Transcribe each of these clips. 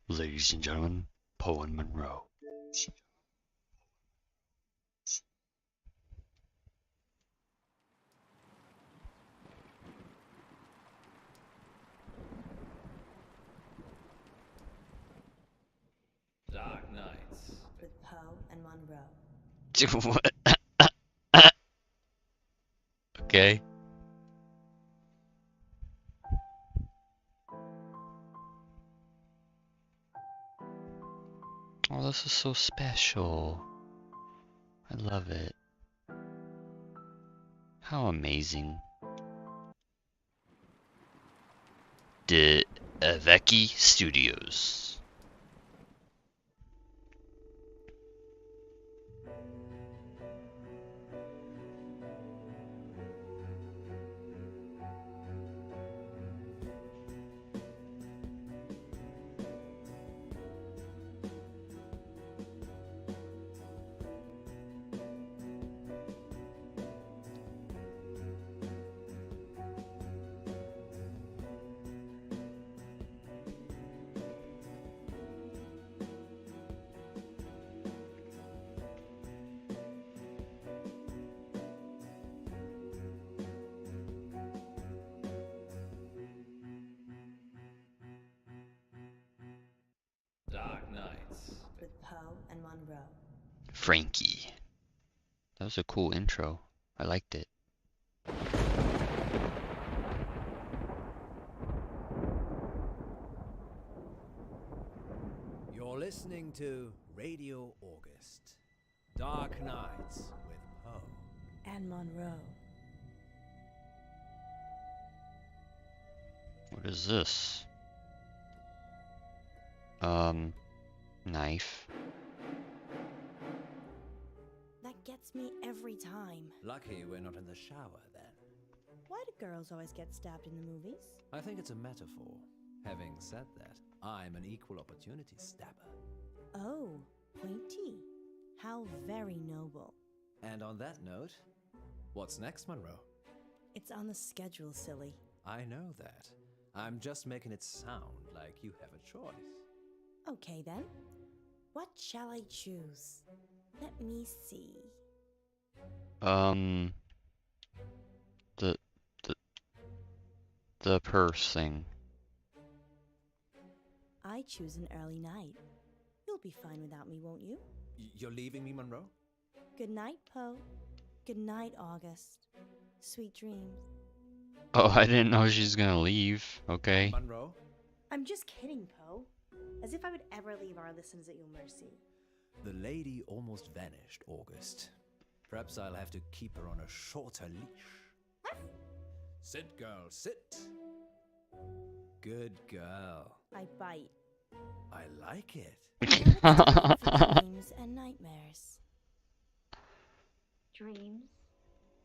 Ladies and gentlemen, Poe and Munro. Dark Nights. With Poe and Munro. What? Okay. Oh, this is so special. I love it. How amazing. The Vecchi Studios. Dark Nights. With Poe and Munro. Frankie. That was a cool intro. I liked it. You're listening to Radio August. Dark Nights with Poe. And Munro. What is this? Knife. That gets me every time. Lucky we're not in the shower then. Why do girls always get stabbed in the movies? I think it's a metaphor. Having said that, I'm an equal opportunity stabber. Oh, pointy. How very noble. And on that note, what's next, Munro? It's on the schedule, silly. I know that. I'm just making it sound like you have a choice. Okay then. What shall I choose? Let me see. The the the purse thing. I choose an early night. You'll be fine without me, won't you? You're leaving me, Munro? Good night, Poe. Good night, August. Sweet dreams. Oh, I didn't know she's gonna leave. Okay. Munro? I'm just kidding, Poe. As if I would ever leave our listeners at your mercy. The lady almost vanished, August. Perhaps I'll have to keep her on a shorter leash. Sit, girl, sit. Good girl. I bite. I like it. Now it's time for dreams and nightmares. Dreams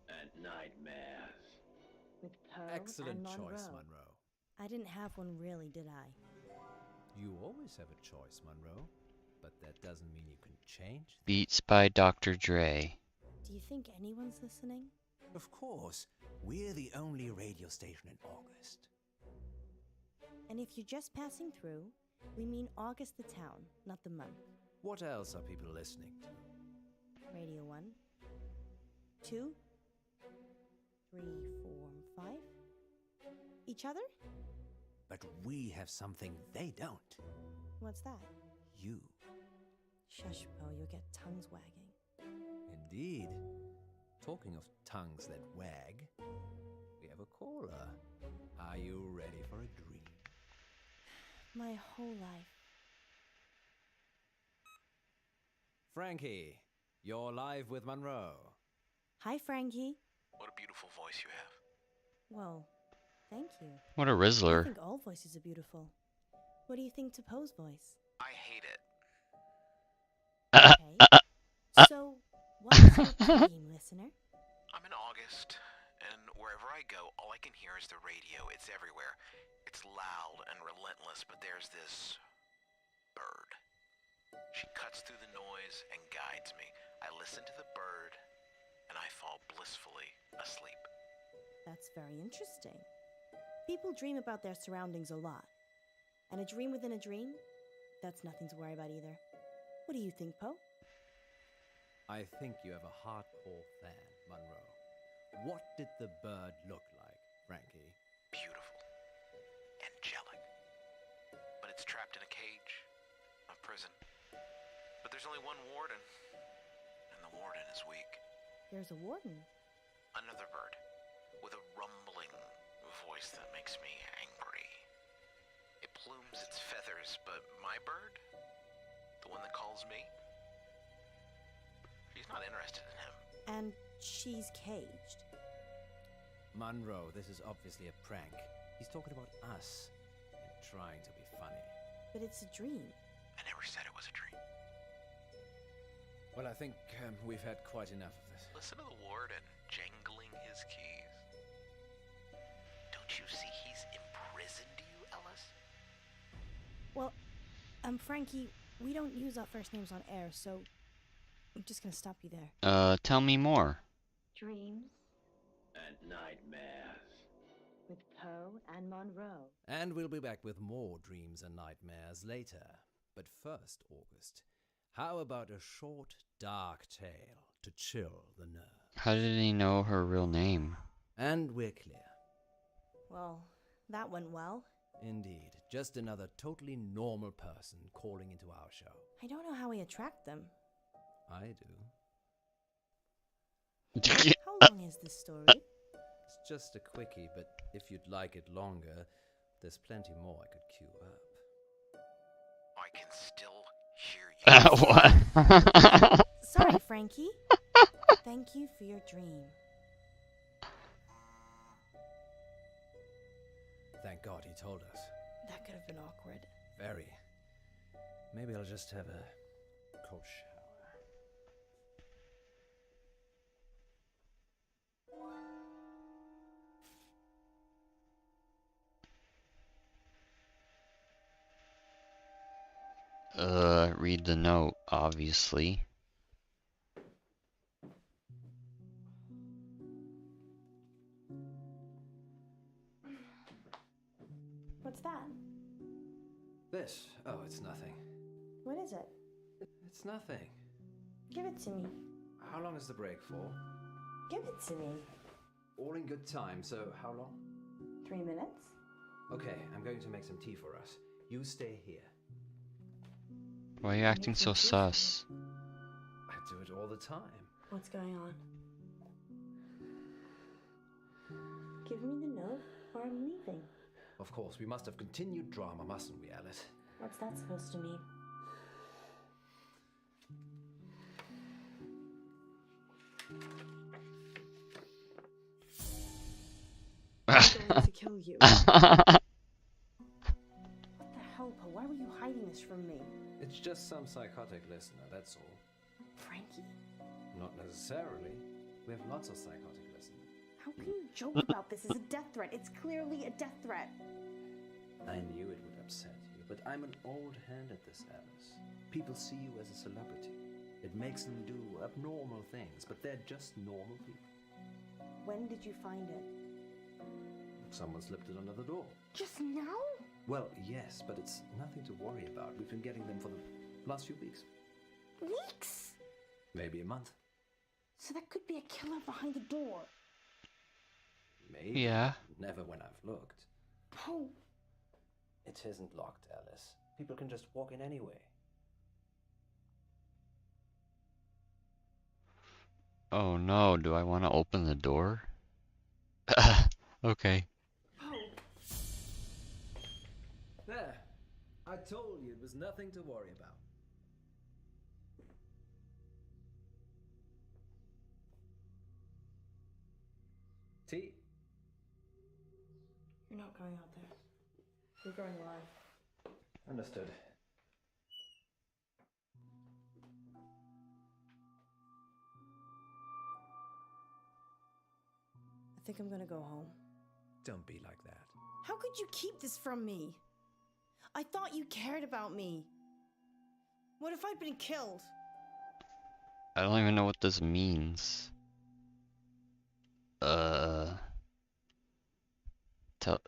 And nightmares. With Poe Excellent and choice, Munro. Munro. I didn't have one really, did I? You always have a choice, Munro. But that doesn't mean you can change. Beats by Dr. Dre. Do you think anyone's listening? Of course, we're the only radio station in August. And if you're just passing through, we mean August the town, not the month. What else are people listening to? Radio 1, 2, 3, 4, 5. Each other? But we have something they don't. What's that? You. Shush, Poe, you'll get tongues wagging. Indeed. Talking of tongues that wag, we have a caller. Are you ready for a dream? My whole life. Frankie, you're live with Munro. Hi, Frankie. What a beautiful voice you have. Well, thank you. What a I Rizzler. think all voices are beautiful. What do you think to Poe's voice? I hate it. Okay. So, what is your dream, listener? I'm in August, and wherever I go, all I can hear is the radio. It's everywhere. It's loud and relentless, but there's this bird. She cuts through the noise and guides me. I listen to the bird, and I fall blissfully asleep. That's very interesting. People dream about their surroundings a lot. And a dream within a dream? that's nothing to worry about either. What do you think, Poe? I think you have a hardcore fan, Munro. What did the bird look like, Frankie? Beautiful. Angelic. But it's trapped in a cage. A prison. But there's only one warden. And the warden is weak. There's a warden. Another bird. With a rumbling voice that makes me angry. It plumes its feathers, but my bird? The one that calls me? She's not interested in him. And she's caged. Munro, this is obviously a prank. He's talking about us and trying to be funny. But it's a dream. I never said it was a dream. Well, I think we've had quite enough of this. Listen to the warden jangling his keys. Don't you see he's imprisoned you, Ellis? Well, Frankie, we don't use our first names on air, so I'm just gonna stop you there. Tell me more. Dreams And nightmares. with Poe and Munro. And we'll be back with more dreams and nightmares later. But first, August, how about a short, dark tale to chill the nerves? How did he know her real name? And we're clear. Well, that went well. Indeed, just another totally normal person calling into our show. I don't know how we attract them. I do. How long is this story? It's just a quickie, but if you'd like it longer, there's plenty more I could queue up. I can still hear you. What? Sorry, Frankie. Thank you for your dream. Thank God he told us. That could have been awkward. Very. Maybe I'll just have a cold shower. Read the note, obviously. What's that? This? Oh, it's nothing. What is it? It's nothing. Give it to me. How long is the break for? Give it to me. All in good time, so how long? 3 minutes? Okay, I'm going to make some tea for us. You stay here. Why are you acting so sus? I do it all the time. What's going on? Give me the note or I'm leaving. Of course, we must have continued drama, mustn't we, Alice? What's that supposed to mean? I'm going to kill you. What the hell, Poe? Why were you hiding this from me? It's just some psychotic listener, that's all. Frankie, Not necessarily. We have lots of psychotic listeners. how can you joke about this as a death threat? It's clearly a death threat. I knew it would upset you, but I'm an old hand at this, Alice. People see you as a celebrity. It makes them do abnormal things, but they're just normal people. When did you find it? Someone slipped it under the door. Just now? Well, yes, but it's nothing to worry about. We've been getting them for the last few weeks. Weeks? Maybe a month. So that could be a killer behind the door. Maybe. Yeah. Never when I've looked. Poe, It isn't locked, Alice. People can just walk in anyway. Oh no, do I want to open the door? Okay. There. I told you it was nothing to worry about. Tea? you're not going out there. You're going live. Understood. I think I'm gonna go home. Don't be like that. How could you keep this from me? I thought you cared about me. What if I'd been killed? I don't even know what this means.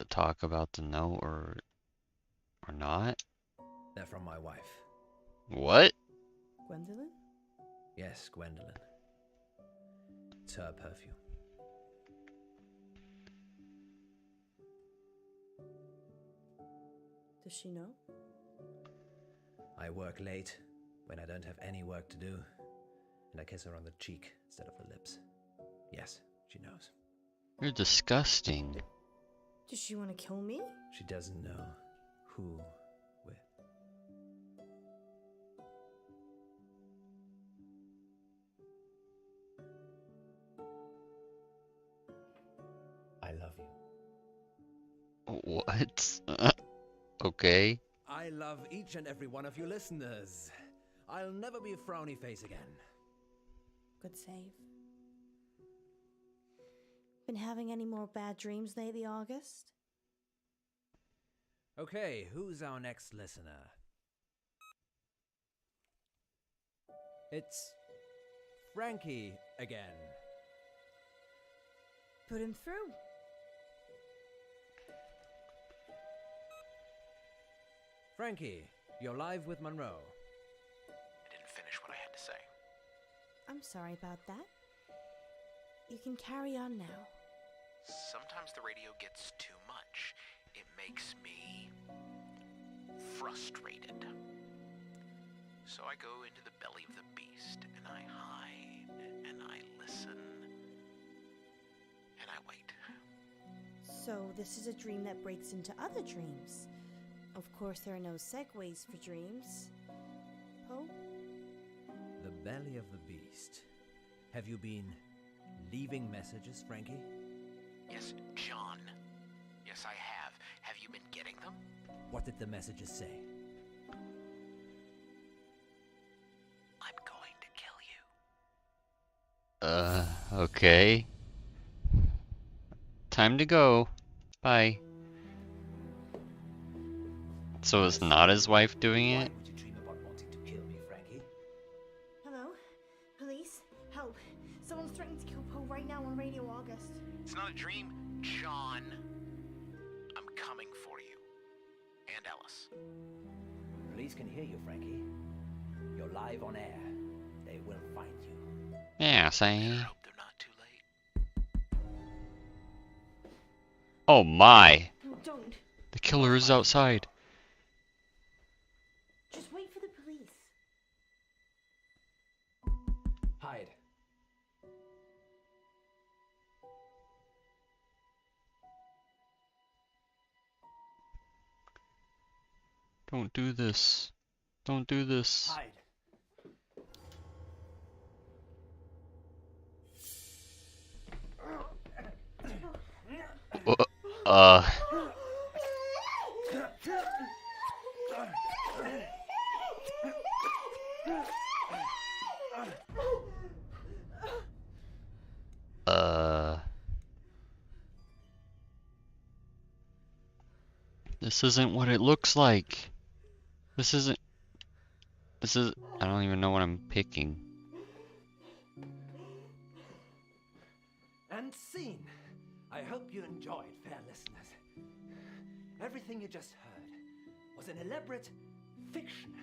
Talk about the note or not? They're from my wife. What? Gwendolyn? Yes, Gwendolyn. It's her perfume. Does she know? I work late when I don't have any work to do, and I kiss her on the cheek instead of the lips. Yes, she knows. You're disgusting. Does she want to kill me? She doesn't know who with. I love you. What? Okay. I love each and every one of you listeners. I'll never be a frowny face again. Good save. Been having any more bad dreams lately, August? Okay, who's our next listener? It's Frankie again. Put him through. Frankie, you're live with Munro. I didn't finish what I had to say. I'm sorry about that. You can carry on now. Sometimes the radio gets too much. It makes me frustrated. So I go into the belly of the beast, and I hide, and I listen, and I wait. So this is a dream that breaks into other dreams. Of course, there are no segues for dreams. Poe? The belly of the beast. Have you been leaving messages, Frankie? Yes, John. Yes, I have. Have you been getting them? What did the messages say? I'm going to kill you. Okay. Time to go. Bye. So it's not his wife doing it? Why would you dream about wanting to kill me, Frankie? Hello? Police? Help. Someone's threatening to kill Poe right now on Radio August. It's not a dream, John. I'm coming for you. And Ellis. Police can hear you, Frankie. You're live on air. They will find you. Yeah, I say. hope they're not too late. Oh my. No, don't. The killer is outside. Just wait for the police. Hide. Don't do this. Don't do this. Hide. Uh. This isn't what it looks like. This is, I don't even know what I'm picking. And scene. I hope you enjoyed, fair listeners. Everything you just heard was an elaborate fiction.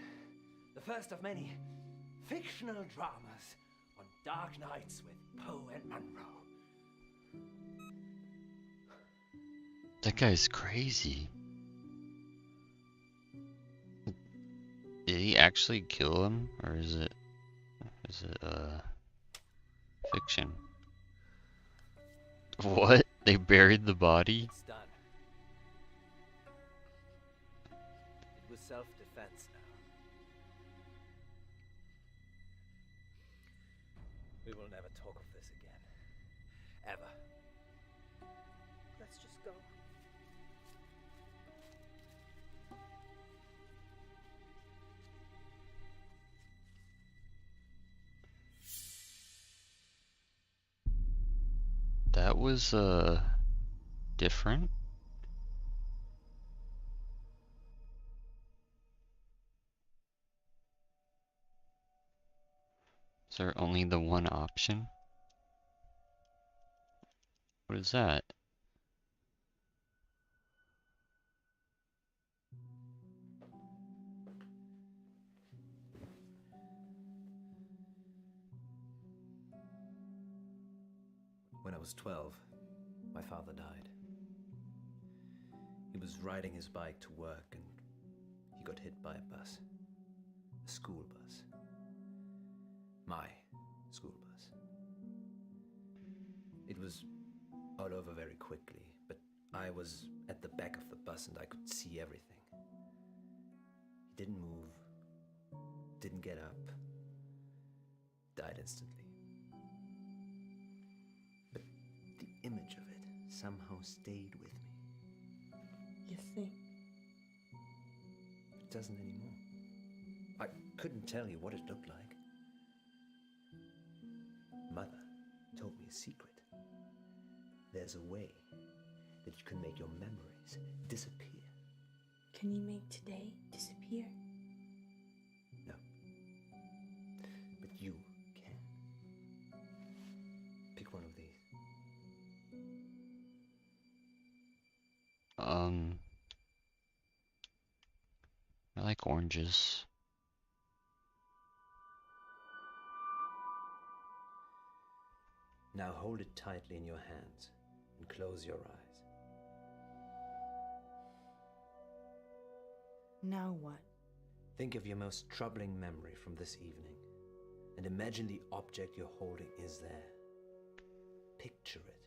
The first of many fictional dramas on dark nights with Poe and Munro. That guy's crazy. Did he actually kill him, or is it fiction? What? They buried the body? It's done. It was self-defense now. We will never talk of this again. Ever. Let's just go. That was, different. Is there only the one option? What is that? was 12, my father died. He was riding his bike to work and he got hit by a bus. A school bus. My school bus. It was all over very quickly, but I was at the back of the bus and I could see everything. He didn't move, didn't get up, died instantly. But the image of it somehow stayed with me. You think? It doesn't anymore. I couldn't tell you what it looked like. Mother told me a secret. There's a way that you can make your memories disappear. Can you make today disappear? No. But you can. Pick one of these. I like oranges. Now hold it tightly in your hands and close your eyes. Now what? Think of your most troubling memory from this evening and imagine the object you're holding is there. Picture it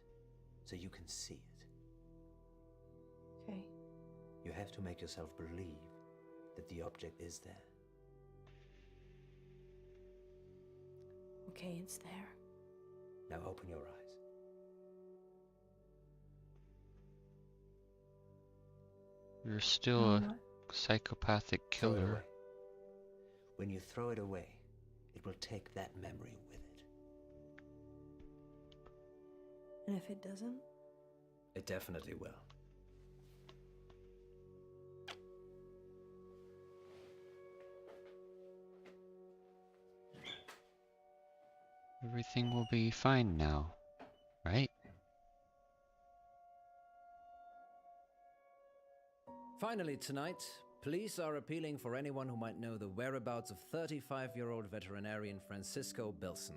so you can see it. Okay. You have to make yourself believe that the object is there. Okay, it's there. Now open your eyes. You're still a What? psychopathic Throw it killer. away. When you throw it away, it will take that memory with it. And if it doesn't? It definitely will. Everything will be fine now, right? Finally tonight, police are appealing for anyone who might know the whereabouts of 35-year-old veterinarian Francisco Bilson.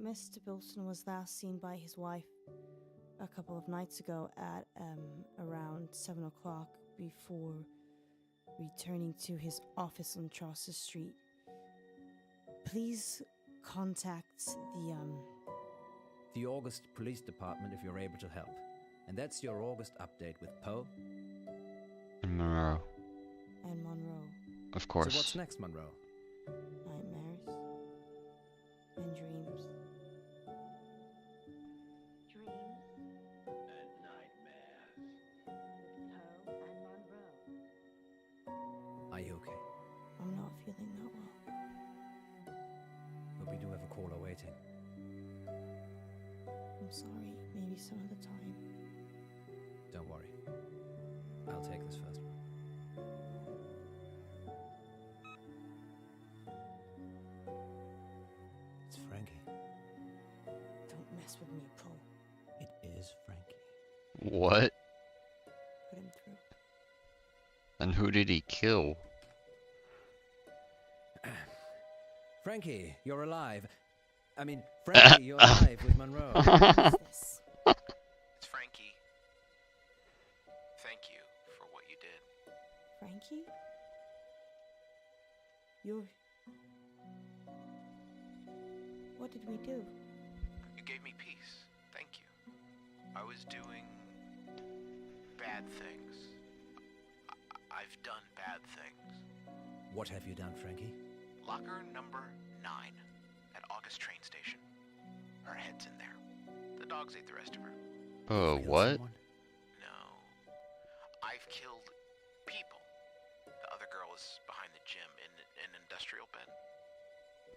Mr. Bilson was last seen by his wife a couple of nights ago at around 7 o'clock before returning to his office on Chaucer Street. Please contact The August Police Department if you're able to help. And that's your August update with Poe. And Munro, and Munro. of So course. what's next, Munro? Nightmares and dreams. Dreams And nightmares. with Poe and Munro. Are you okay? I'm not feeling that well. But we do have a caller waiting. I'm sorry. Maybe some other time. Don't worry. I'll take this first one. It's Frankie. Don't mess with me, Poe. It is Frankie. What? Put him through. And who did he kill? Frankie, you're alive. I mean, Frankie, you're alive with Munro. What is this? It's Frankie. Thank you for what you did. Frankie? You're... What did we do? You gave me peace. Thank you. I was doing bad things. I've done bad things. What have you done, Frankie? Locker number 9 at August train station. Her head's in there. The dogs ate the rest of her. Killed What? someone? No. I've killed people. The other girl is behind the gym in an industrial bed.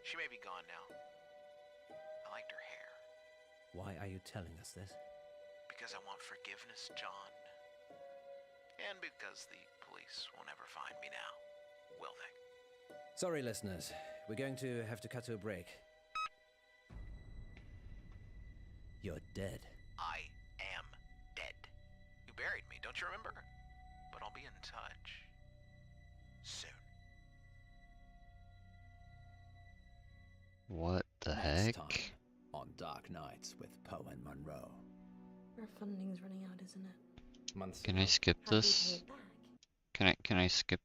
She may be gone now. I liked her hair. Why are you telling us this? Because I want forgiveness, John. And because the police will never find me now, will they? Sorry, listeners. We're going to have to cut to a break. You're dead. I am dead. You buried me, don't you remember? But I'll be in touch. Soon. What the Next heck? time on on Dark Nights with Poe and Munro. Our funding's running out, isn't it? Months Can ago. I skip How do we pay this? it back? Can I skip?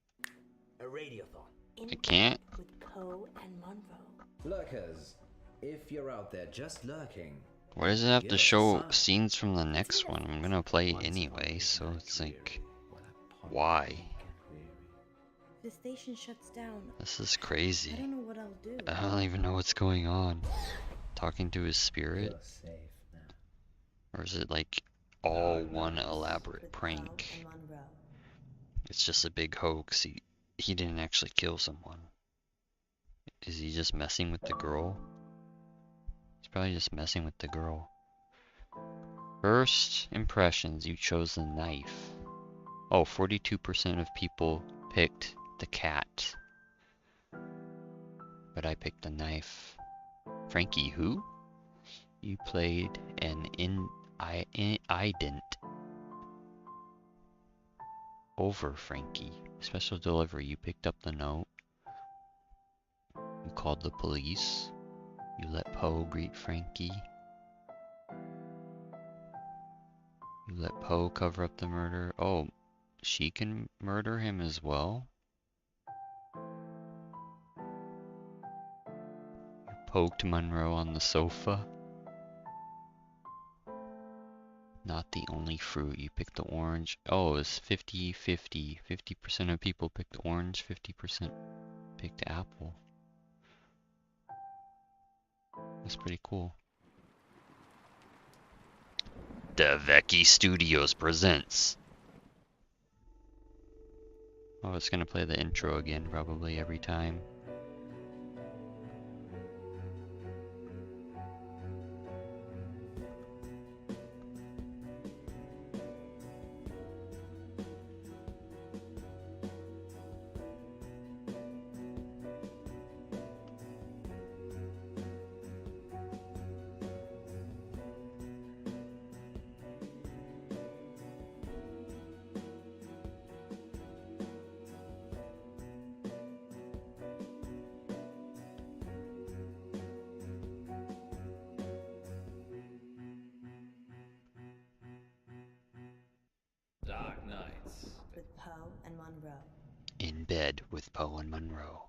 A radiothon. In I can't. bed with Poe and Munro. Lurkers, if you're out there just lurking, Why does it have give to us a show sign. scenes from the next one? I'm gonna play it anyway, so it's like, why? The station shuts down. This is I crazy. don't know what I'll do. I don't even know what's going on. Talking to his spirit? You're safe now. Or is it like all one elaborate With Poe prank? and Munro. It's just a big hoax. He didn't actually kill someone. Is he just messing with the girl? He's probably just messing with the girl. First impressions, you chose the knife. Oh, 42% of people picked the cat. But I picked the knife. Frankie, who? You played an ident over Frankie. Special delivery. You picked up the note. You called the police. You let Poe greet Frankie. You let Poe cover up the murder. Oh, she can murder him as well? You poked Munro on the sofa. Not the only fruit. You picked the orange. Oh, it's 50-50. 50% of people picked orange, 50% picked apple. That's pretty cool. The Vecchi Studios presents. Oh, it's gonna play the intro again, probably every time. Dark Nights. With Poe and Munro. In bed with Poe and Munro.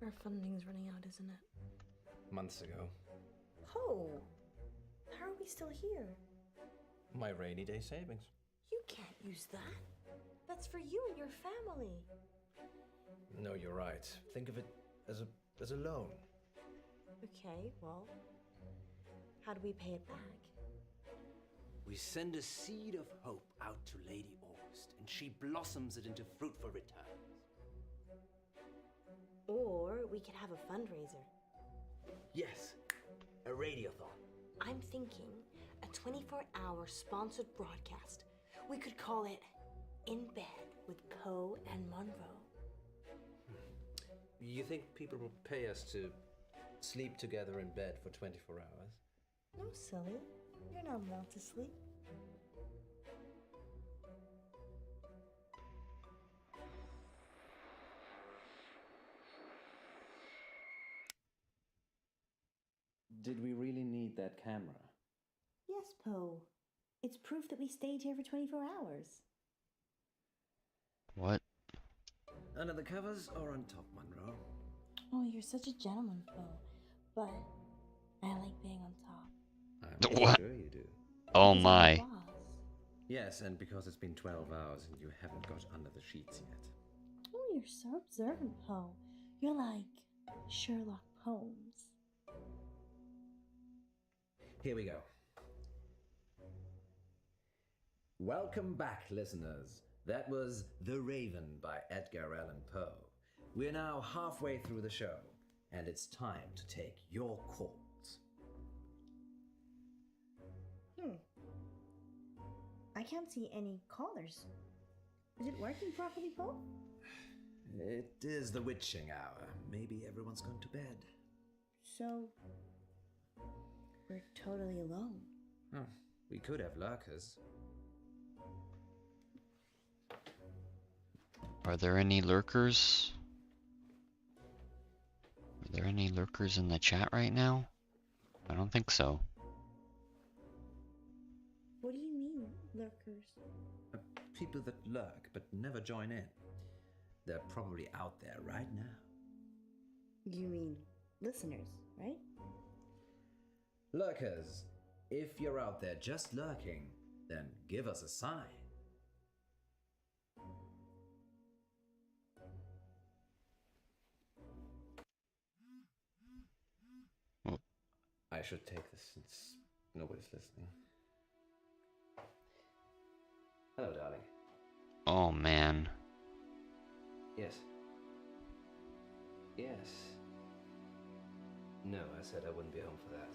Our funding's running out, isn't it? Months ago. Poe! How are we still here? My rainy day savings. You can't use that. That's for you and your family. No, you're right. Think of it as a loan. Okay, well, how do we pay it back? We send a seed of hope out to Lady August, and she blossoms it into fruitful returns. Or we could have a fundraiser. Yes, a radiothon. I'm thinking a 24-hour sponsored broadcast. We could call it In Bed with Poe and Munro. You think people will pay us to sleep together in bed for 24 hours? No, silly. You're not allowed to sleep. Did we really need that camera? Yes, Poe. It's proof that we stayed here for 24 hours. What? Under the covers or on top, Munro? Oh, you're such a gentleman, Poe. But I like being on top. I'm What? sure you do. Oh Because I'm the my. boss. Yes, and because it's been 12 hours and you haven't got under the sheets yet. Oh, you're so observant, Poe. You're like Sherlock Holmes. Here we go. Welcome back, listeners. That was The Raven by Edgar Allan Poe. We're now halfway through the show, and it's time to take your calls. I can't see any callers. Is it working properly, Poe? It is the witching hour. Maybe everyone's gone to bed. So, we're totally alone. Oh, we could have lurkers. Are there any lurkers? there any lurkers in the chat right now? I don't think so. What do you mean, lurkers? People that lurk but never join in. They're probably out there right now. You mean listeners, right? Lurkers, if you're out there just lurking, then give us a sign. Oh. I should take this since nobody's listening. Hello, darling. Oh man. Yes. Yes. No, I said I wouldn't be home for that.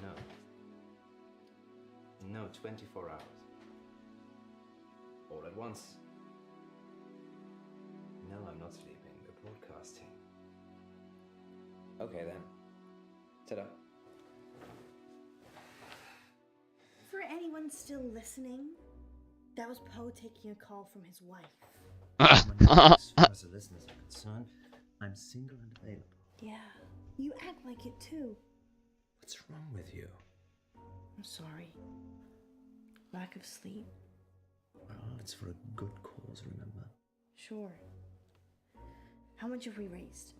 No. No, 24 hours. All at once. No, I'm not sleeping. We're broadcasting. Okay then. Ta-da. For anyone still listening, that was Poe taking a call from his wife. As far as the listeners are concerned, I'm single and available. Yeah, you act like it too. What's wrong with you? I'm sorry. Lack of sleep? Well, it's for a good cause, remember? Sure. How much have we raised?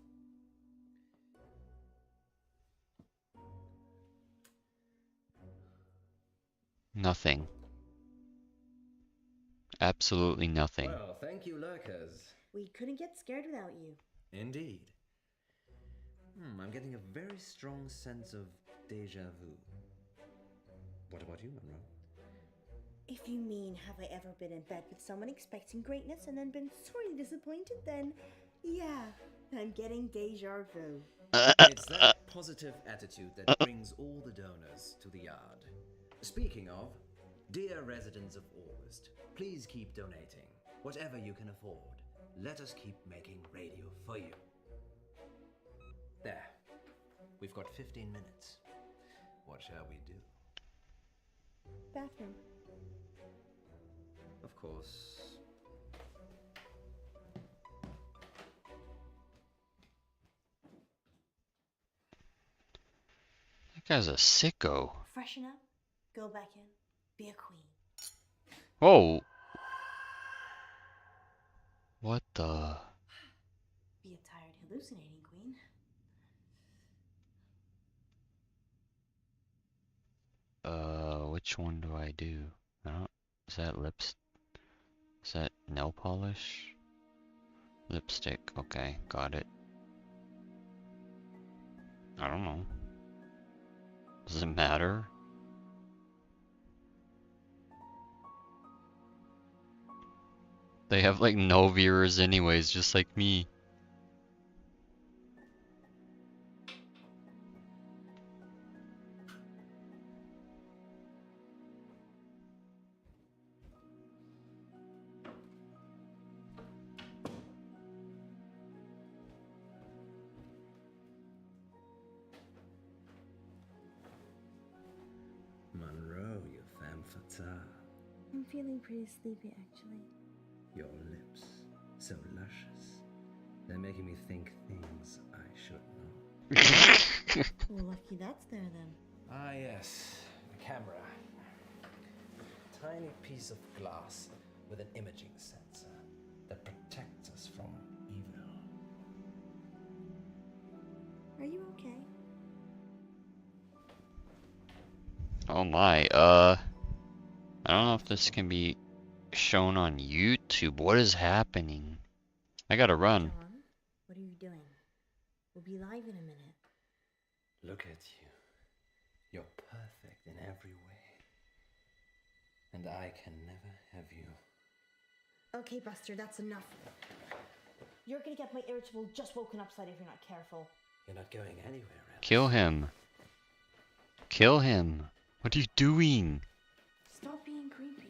Nothing. Absolutely nothing. Well, thank you, lurkers. We couldn't get scared without you. Indeed. I'm getting a very strong sense of déjà vu. What about you, Munro? If you mean, have I ever been in bed with someone expecting greatness and then been sorely disappointed, then yeah, I'm getting déjà vu. It's that positive attitude that brings all the donors to the yard. Speaking of, dear residents of August, please keep donating. Whatever you can afford. Let us keep making radio for you. There. We've got 15 minutes. What shall we do? Bathroom. Of course. That guy's a sicko. Freshen up, go back in, be a queen. Whoa. What the? Be a tired, hallucinating queen. Which one do I do? I don't, is that lips? Is that nail polish? Lipstick, okay, got it. I don't know. Does it matter? They have like no viewers anyways, just like me. Munro, you femme fatale. I'm feeling pretty sleepy, actually. Your lips, so luscious. They're making me think things I should know. Well, lucky that's there then. Ah, yes, the camera. Tiny piece of glass with an imaging sensor that protects us from evil. Are you okay? Oh my, I don't know if this can be shown on YouTube. What is happening? I gotta run. John, what are you doing? We'll be live in a minute. Look at you. You're perfect in every way. And I can never have you. Okay, Buster, that's enough. You're gonna get my irritable just woken up side if you're not careful. You're not going anywhere else. Kill him. Kill him. What are you doing? Stop being creepy.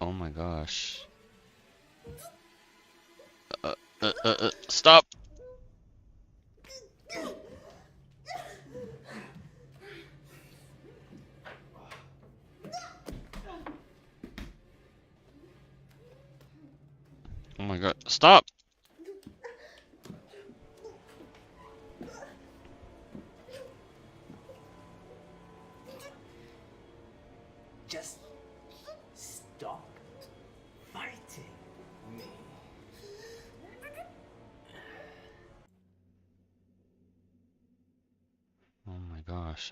Oh my gosh. Stop! Stop! Just stop fighting me. Oh my gosh,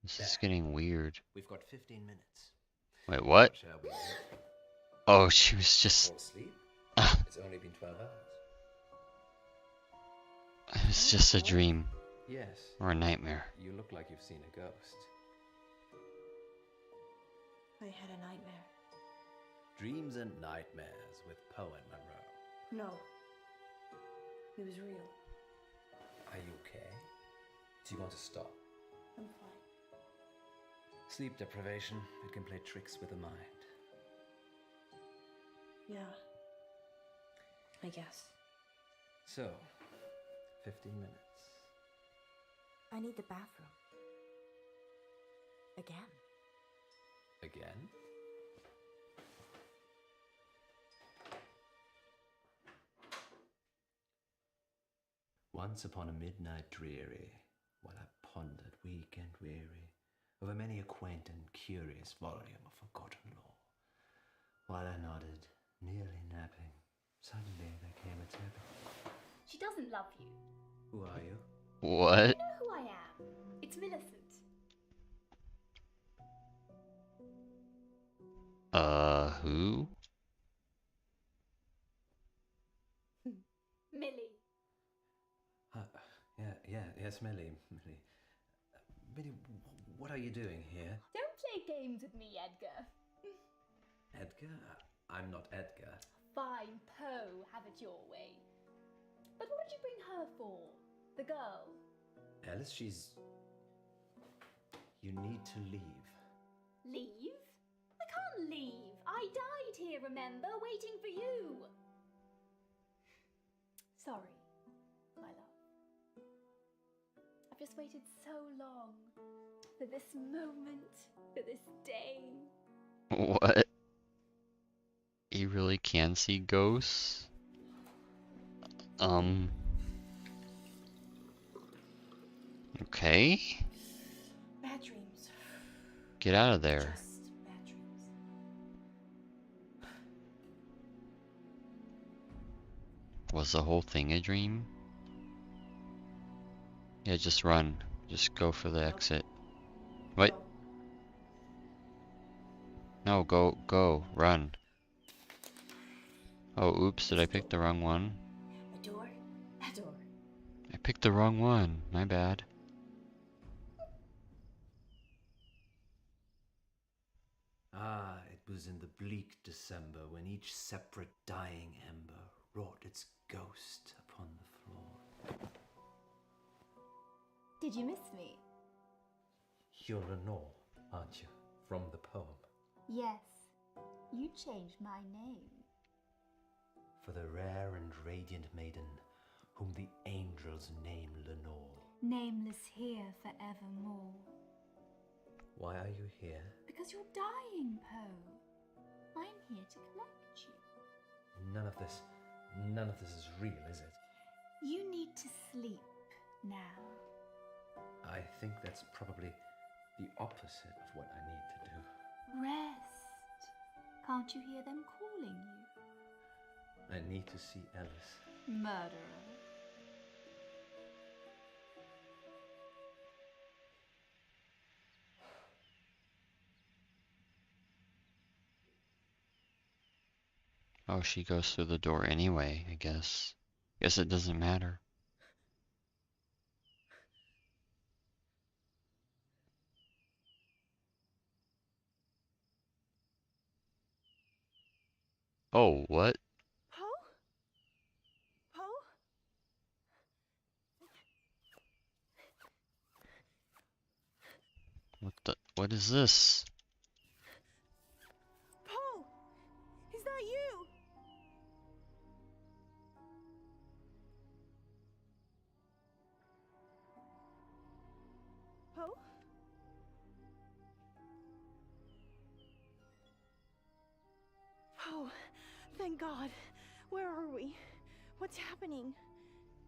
this is getting weird. We've got 15 minutes. Wait, what? Shall we Oh, she was just, fall asleep? It's only been 12 hours. it was just a dream Yes. or a nightmare. You look like you've seen a ghost. I had a nightmare. Dreams and nightmares with Poe and Munro. No. It was real. Are you okay? Do you want to stop? I'm fine. Sleep deprivation, it can play tricks with the mind. Yeah. I guess. So, 15 minutes. I need the bathroom. Again. Again? Once upon a midnight dreary, while I pondered weak and weary over many a quaint and curious volume of forgotten lore, while I nodded, nearly napping, suddenly there came a tapping. She doesn't love you. Who are you? What? You know who I am. It's Millicent. Who? Millie. Yes, Millie. Millie, what are you doing here? Don't play games with me, Edgar. Edgar? I'm not Edgar. Fine, Poe, have it your way. But what did you bring her for? The girl? Alice, she's... You need to leave. Leave? I can't leave. I died here, remember? Waiting for you. Sorry, my love. I've just waited so long for this moment, for this day. What? You really can see ghosts? Okay. Bad dreams. Get out of there. Just bad dreams. Was the whole thing a dream? Yeah, just run. Just go for the exit. Wait. No, go, run. Oh, oops, did I pick the wrong one? A door? A door. I picked the wrong one. My bad. Ah, it was in the bleak December when each separate dying ember wrought its ghost upon the floor. Did you miss me? You're Lenore, aren't you? From the poem. Yes. You changed my name. For the rare and radiant maiden whom the angels name Lenore. Nameless here forevermore. Why are you here? Because you're dying, Poe. I'm here to collect you. None of this is real, is it? You need to sleep now. I think that's probably the opposite of what I need to do. Rest. Can't you hear them calling you? I need to see Alice. Murderer. Oh, she goes through the door anyway, I guess. Guess it doesn't matter. Oh, what? Poe? Poe? What is this? Poe! Is that you? Poe? Oh, thank God. Where are we? What's happening?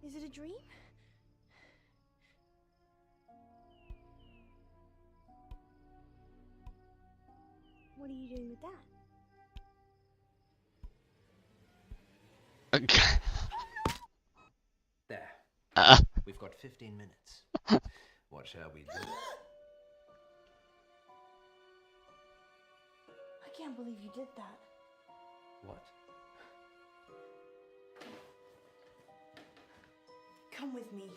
Is it a dream? What are you doing with that? There. Ah, We've got 15 minutes. What shall we do? I can't believe you did that. What? Come with me.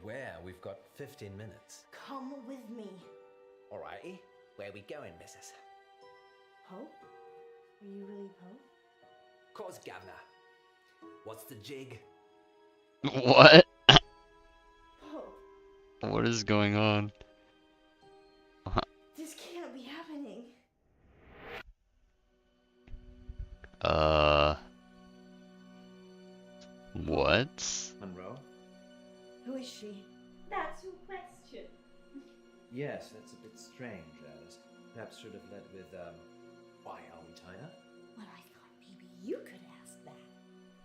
Where? We've got 15 minutes. Come with me. Alrighty. Where we going, missus? Pope? Are you really Pope? Course, governor. What's the jig? what? Pope, What is going on? this can't be happening. What? Munro? Who is she? That's your question. Yes, that's a bit strange, Alice. Perhaps should have led with, why are we tied up? Well, I thought maybe you could ask that.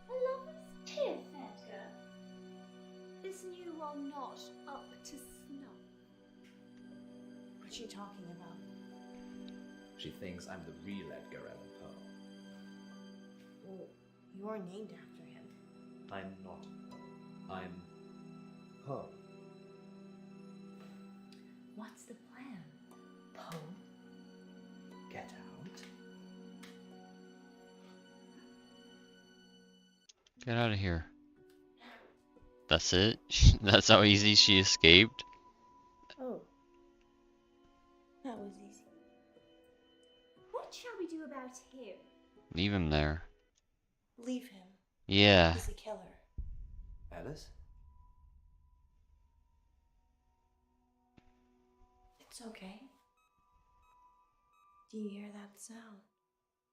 A lover's tip, Edgar. Is you are not up to snuff. What's she talking about? She thinks I'm the real Edgar Allan Poe. Well, you're named after him. I'm not. I'm Poe. What's the plan, Poe? Get out. Get out of here. That's it? That's how easy she escaped? Oh. That was easy. What shall we do about him? Leave him there. Leave him. Yeah. He's a killer. Alice? It's okay. Do you hear that sound?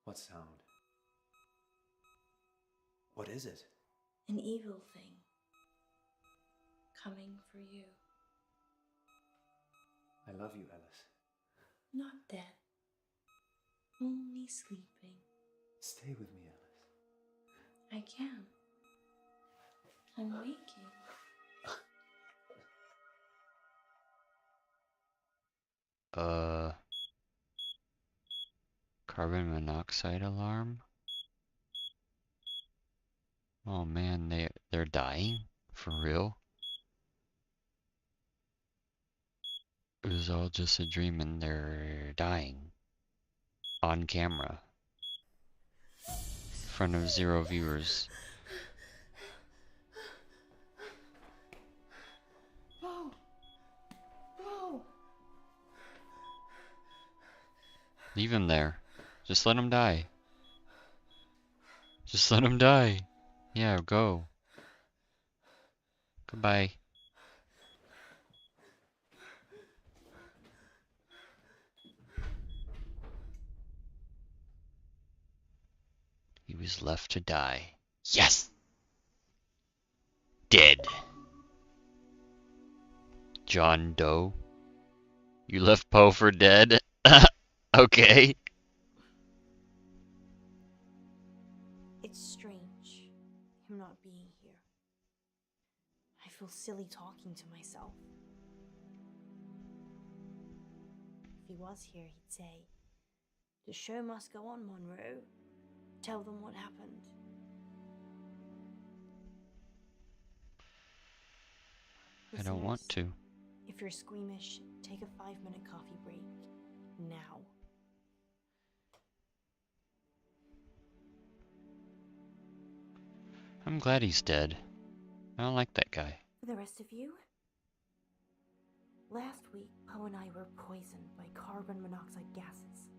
What sound? What is it? An evil thing. Coming for you. I love you, Alice. Not dead. Only sleeping. Stay with me, Alice. I can. I'm waking. Carbon monoxide alarm? Oh man, they're dying? For real? It was all just a dream and they're dying. On camera. In front of 0 viewers. Whoa! Whoa! Leave him there. Just let him die. Just let him die. Yeah, go. Goodbye. He was left to die. Yes! Dead. John Doe. You left Poe for dead? Okay. It's strange, him not being here. I feel silly talking to myself. If he was here, he'd say, "The show must go on, Munro. Tell them what happened." I don't want Listeners, to. if you're squeamish, take a 5-minute coffee break. Now. I'm glad he's dead. I don't like that guy. For the rest of you, last week, Poe and I were poisoned by carbon monoxide gases.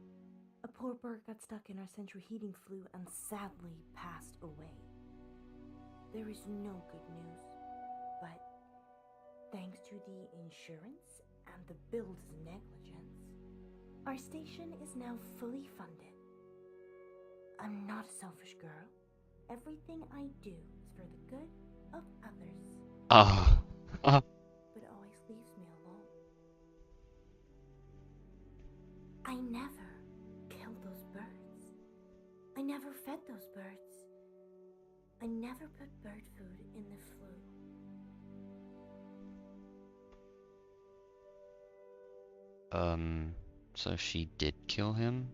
A poor bird got stuck in our central heating flue and sadly passed away. There is no good news, but thanks to the insurance and the build's negligence, our station is now fully funded. I'm not a selfish girl. Everything I do is for the good of others. But it always leaves me alone. I never killed those birds. I never fed those birds. I never put bird food in the flue. So she did kill him?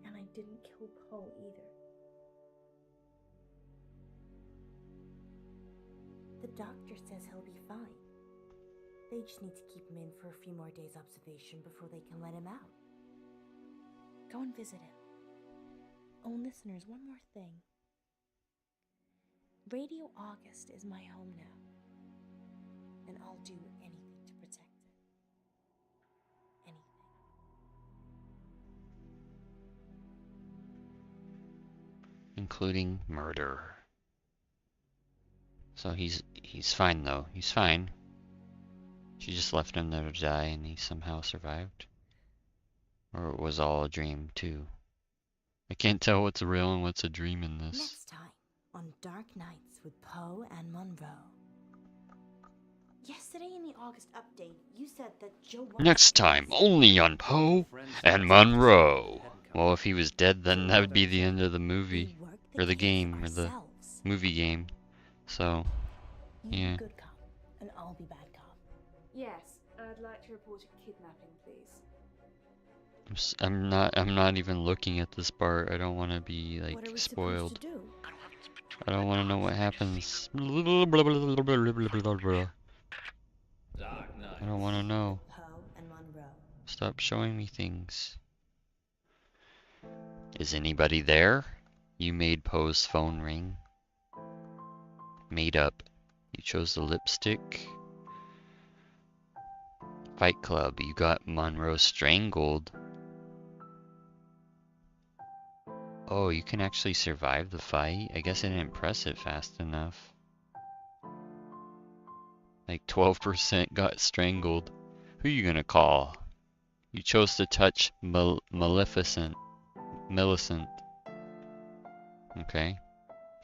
And I didn't kill Poe either. The doctor says he'll be fine. They just need to keep him in for a few more days' observation before they can let him out. Go and visit him. Oh, and listeners, one more thing. Radio August is my home now, and I'll do anything to protect it. Anything. Including murder. So he's fine though. He's fine. She just left him there to die and he somehow survived. Or it was all a dream too. I can't tell what's real and what's a dream in this. Next time on Dark Nights with Poe and Munro. Yesterday in the August update, you said that Joe. Next time, only on Poe and Munro. Well, if he was dead, then that would be the end of the movie. Or the game, or the movie game. So, yeah. You good cop, and I'll be bad cop. Yes, I'd like to report a kidnapping, please. I'm not even looking at this part. I don't want to be like What are we spoiled. supposed to do? I don't want to know what happens. I don't want to know. Poe and Munro. Stop showing me things. Is anybody there? You made Poe's phone ring. Made up. You chose the lipstick. Fight Club. You got Munro strangled. Oh, you can actually survive the fight? I guess I didn't press it fast enough. Like 12% got strangled. Who are you gonna call? You chose to touch Millicent. Okay.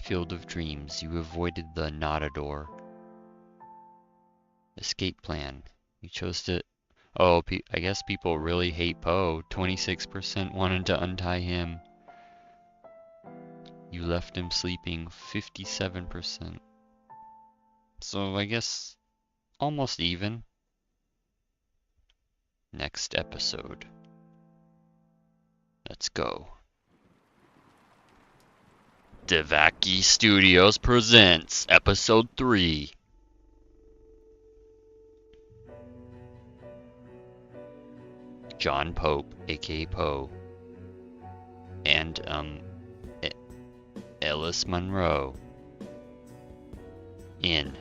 Field of Dreams. You avoided the Notador. Escape plan. You chose to... Oh, I guess people really hate Poe. 26% wanted to untie him. You left him sleeping. 57%. So I guess almost even. Next episode. Let's go. Devaki Studios presents Episode 3. John Pope, aka Poe, and Ellis Munro in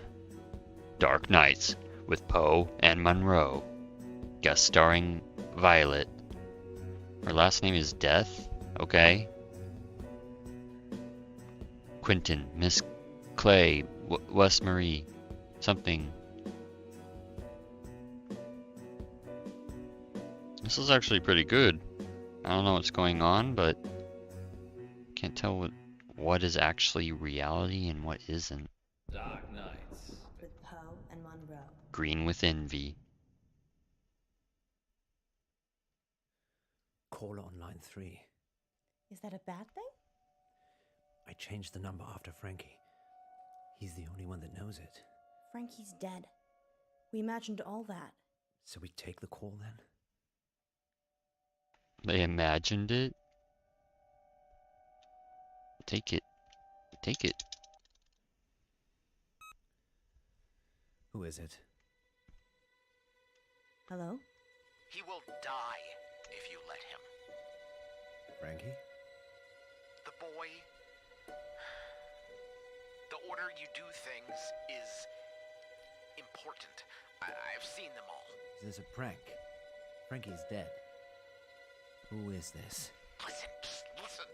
Dark Nights with Poe and Munro, guest starring Violet. Her last name is Death. Okay. Quentin, Miss Clay, Wes Marie, something. This is actually pretty good. I don't know what's going on, but can't tell what is actually reality and what isn't. Dark Nights. With Poe and Munro. Green with envy. Caller on line 3. Is that a bad thing? I changed the number after Frankie. He's the only one that knows it. Frankie's dead. We imagined all that. So we take the call then? They imagined it. Take it. Take it. Who is it? Hello? He will die if you let him. Frankie? The boy... The order you do things is important. I've seen them all. Is this a prank? Frankie's dead. Who is this? Listen, just listen.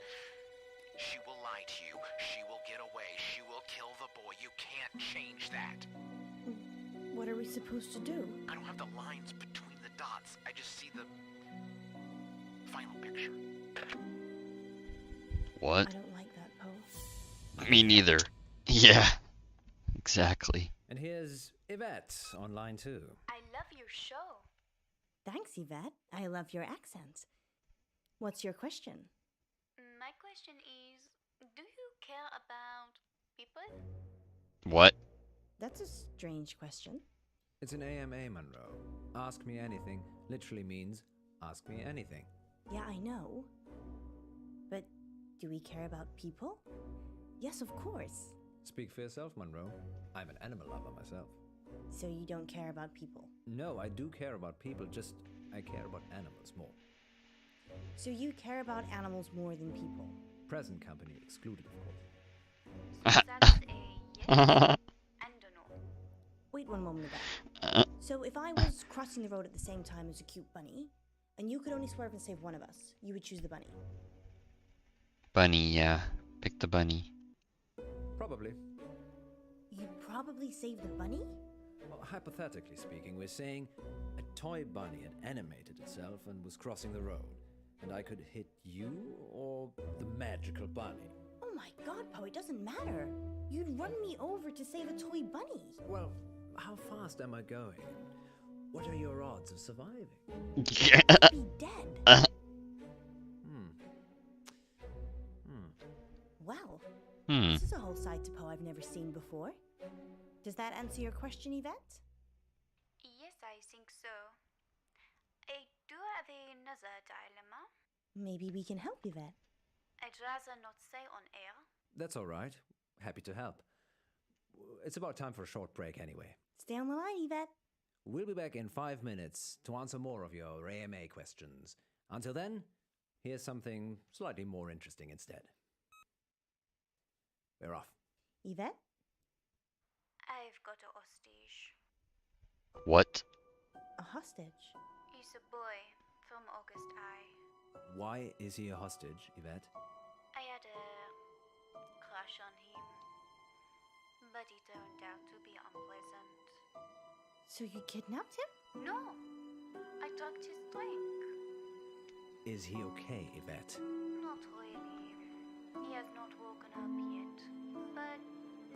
She will lie to you. She will get away. She will kill the boy. You can't change that. What are we supposed to do? I don't have the lines between the dots. I just see the final picture. What? I don't like that, Poe. Me neither. Yeah. Exactly. And here's Yvette on line 2. I love your show. Thanks, Yvette. I love your accent. What's your question? My question is, do people? What? That's a strange question. It's an AMA, Munro. Ask me anything literally means ask me anything. Yeah, I know. But do we care about people? Yes, of course. Speak for yourself, Munro. I'm an animal lover myself. So you don't care about people? No, I do care about people, just I care about animals more. So you care about animals more than people? Present company excluded, of course. So that's a yes and a no. Wait one moment about. So if I was crossing the road at the same time as a cute bunny, and you could only swerve and save one of us, you would choose the bunny? Bunny, yeah. Pick the bunny. Probably. You'd probably save the bunny? Well, hypothetically speaking, we're saying a toy bunny had animated itself and was crossing the road, and I could hit you or the magical bunny. Oh my god, Poe, it doesn't matter. You'd run me over to save a toy bunny. Well, how fast am I going? What are your odds of surviving? I'd be dead. Well, this is a whole side to Poe I've never seen before. Does that answer your question, Yvette? Yes, I think so. I do have another dilemma. Maybe we can help, Yvette. I'd rather not say on air. That's all right. Happy to help. It's about time for a short break anyway. Stay on the line, Yvette. We'll be back in 5 minutes to answer more of your AMA questions. Until then, here's something slightly more interesting instead. We're off. Yvette? I've got a hostage. What? A hostage? He's a boy from August High. Why is he a hostage, Yvette? I had a crush on him, but he turned out to be unpleasant. So you kidnapped him? No, I drugged his drink. Is he okay, Yvette? Not really. He has not woken up yet. But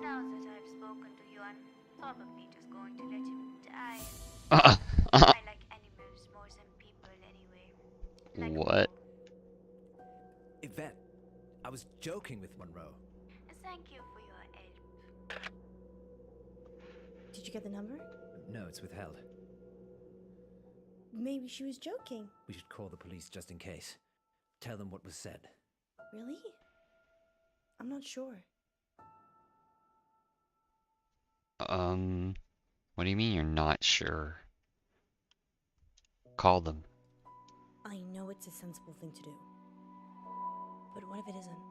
now that I've spoken to you, I'm probably just going to let him die. I like animals more than people anyway. Like What? Yvette, I was joking with Munro. Thank you for your help. Did you get the number? No, it's withheld. Maybe she was joking. We should call the police just in case. Tell them what was said. Really? I'm not sure. What do you mean you're not sure? Call them. I know it's a sensible thing to do. But what if it isn't?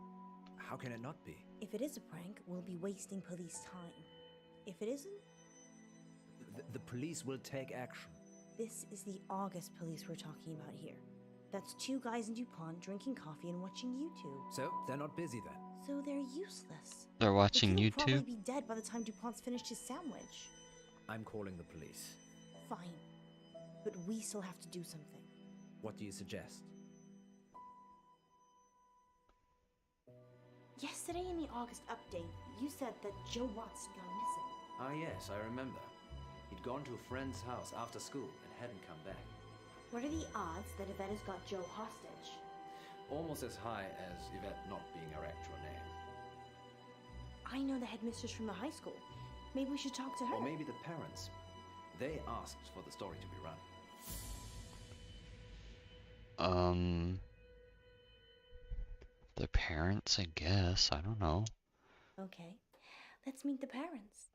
How can it not be? If it is a prank, we'll be wasting police time. If it isn't, The police will take action. this is the August police we're talking about here. That's two guys in DuPont drinking coffee and watching YouTube. So, they're not busy then? So they're useless. They're watching The kid will YouTube? probably be dead by the time DuPont's finished his sandwich. I'm calling the police. Fine. But we still have to do something. What do you suggest? Yesterday in the August update, you said that Joe Watson gone missing. Ah, yes, I remember. He'd gone to a friend's house after school and hadn't come back. What are the odds that Yvette has got Joe hostage? Almost as high as Yvette not being her actual name. I know the headmistress from the high school. Maybe we should talk to her. Or maybe the parents. They asked for the story to be run. The parents, I guess. I don't know. Okay, let's meet the parents.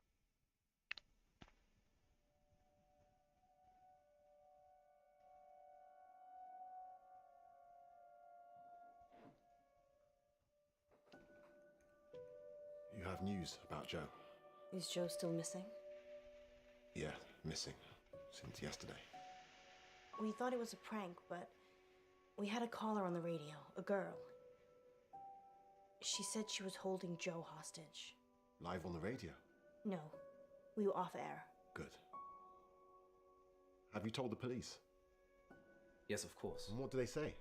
You have news about Joe? Is Joe still missing? Yeah, missing. Since yesterday. We thought it was a prank, but we had a caller on the radio, a girl. She said she was holding Joe hostage. Live on the radio? No, we were off air. Good. Have you told the police? Yes, of course. And what do they say?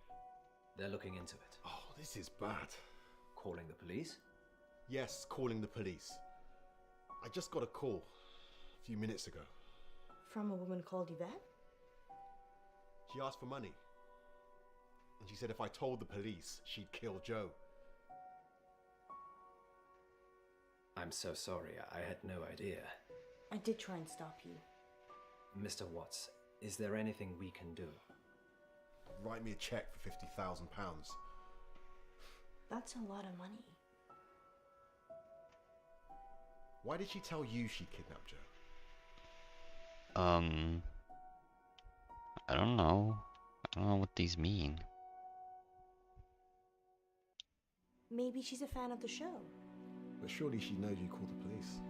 They're looking into it. Oh, this is bad. Calling the police? Yes, calling the police. I just got a call a few minutes ago. From a woman called Yvette? She asked for money. And she said if I told the police, she'd kill Joe. I I'm so sorry. I had no idea. I did try and stop you. Mr. Watts, is there anything we can do? Write me a cheque for £50,000. That's a lot of money. Why did she tell you she kidnapped Joe? I don't know. I don't know what these mean. Maybe she's a fan of the show. But surely she knows you called the police.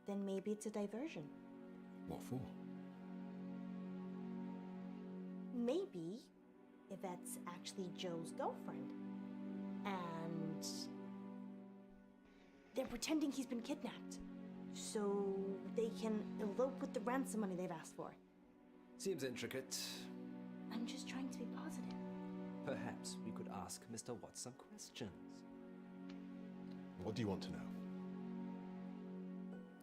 Then maybe it's a diversion. What for? Maybe Yvette's actually Joe's girlfriend. And they're pretending he's been kidnapped. So they can elope with the ransom money they've asked for. Seems intricate. I'm just trying to be positive. Perhaps we could ask Mr. Watts some questions. What do you want to know?